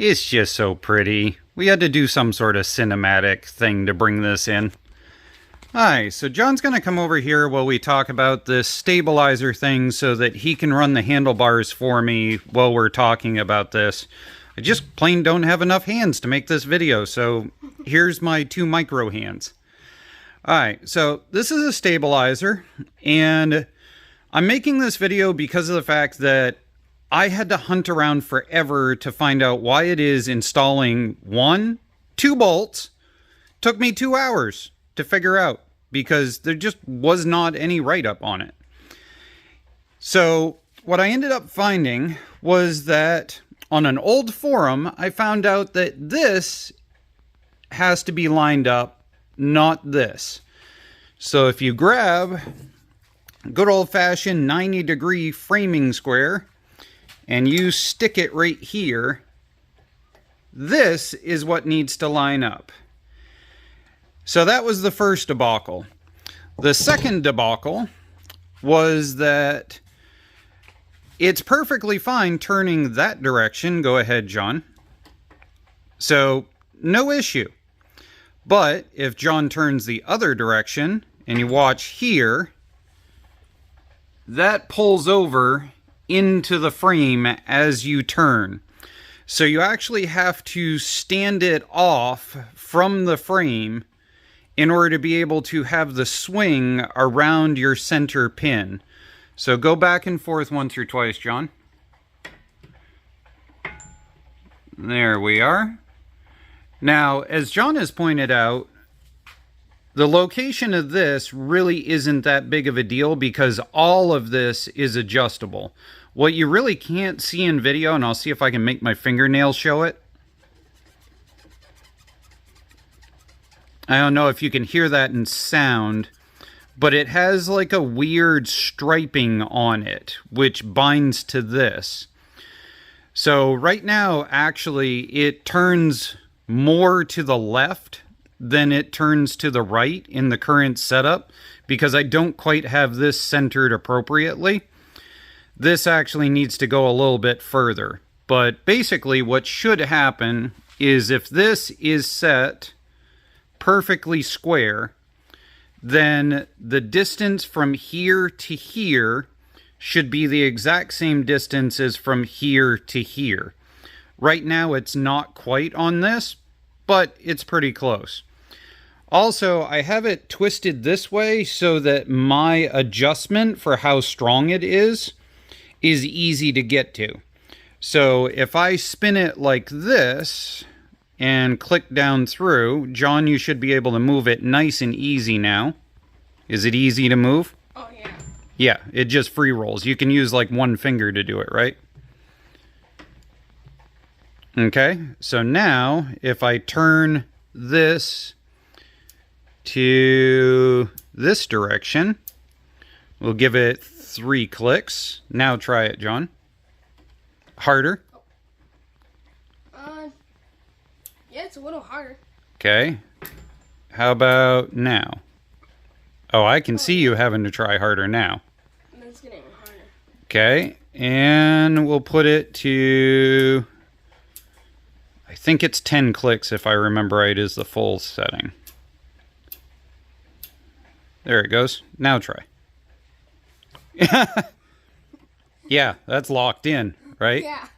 It's just so pretty. We had to do some sort of cinematic thing to bring this in. Alright, so John's going to come over here while we talk about this stabilizer thing so that he can run the handlebars for me while we're talking about this. I just plain don't have enough hands to make this video, so here's my 2 micro hands. Alright, so this is a stabilizer, and I'm making this video because of the fact that I had to hunt around forever to find out why it is installing 2 bolts took me 2 hours to figure out, because there just was not any write-up on it. So what I ended up finding was that on an old forum, I found out that this has to be lined up, not this. So if you grab a good old-fashioned 90-degree framing square and you stick it right here, this is what needs to line up. So that was the first debacle. The second debacle was that it's perfectly fine turning that direction. Go ahead, John. So, no issue. But if John turns the other direction, and you watch here, that pulls over into the frame as you turn. So you actually have to stand it off from the frame in order to be able to have the swing around your center pin. So go back and forth once or twice, John. There we are. Now, as John has pointed out, the location of this really isn't that big of a deal because all of this is adjustable. What you really can't see in video, and I'll see if I can make my fingernails show it. I don't know if you can hear that in sound, but it has like a weird striping on it, which binds to this. So right now, actually, it turns more to the left than it turns to the right in the current setup, because I don't quite have this centered appropriately. This actually needs to go a little bit further. But basically what should happen is if this is set perfectly square, then the distance from here to here should be the exact same distance as from here to here. Right now it's not quite on this, but it's pretty close. Also, I have it twisted this way so that my adjustment for how strong it is easy to get to. So if I spin it like this and click down through, John, you should be able to move it nice and easy now. Is it easy to move? Oh, yeah. Yeah, it just free rolls. You can use like one finger to do it, right? Okay, so now if I turn this to this direction, we'll give it 3 clicks. Now try it, John. Harder. Yeah, it's a little harder. Okay. How about now? Oh, I can see you having to try harder now. It's getting harder. Okay, and we'll put it to, I think it's 10 clicks if I remember right is the full setting. There it goes. Now try. Yeah, that's locked in, right? Yeah.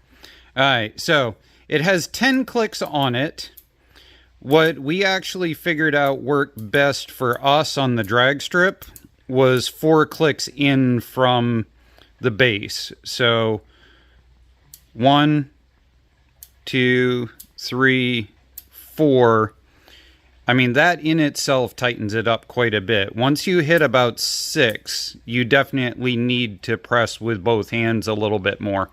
Alright, so it has 10 clicks on it. What we actually figured out worked best for us on the drag strip was 4 clicks in from the base. So 1, 2, 3, 4. I mean, that in itself tightens it up quite a bit. Once you hit about 6, you definitely need to press with both hands a little bit more.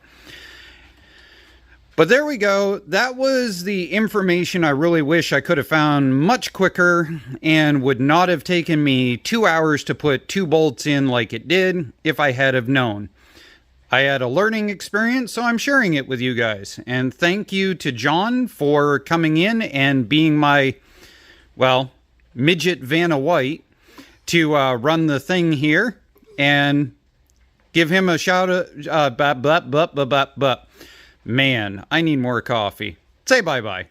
But there we go. That was the information I really wish I could have found much quicker and would not have taken me 2 hours to put 2 bolts in like it did if I had have known. I had a learning experience, so I'm sharing it with you guys. And thank you to John for coming in and being my, well, midget Vanna White to run the thing here, and give him a shout out. Man, I need more coffee. Say bye-bye.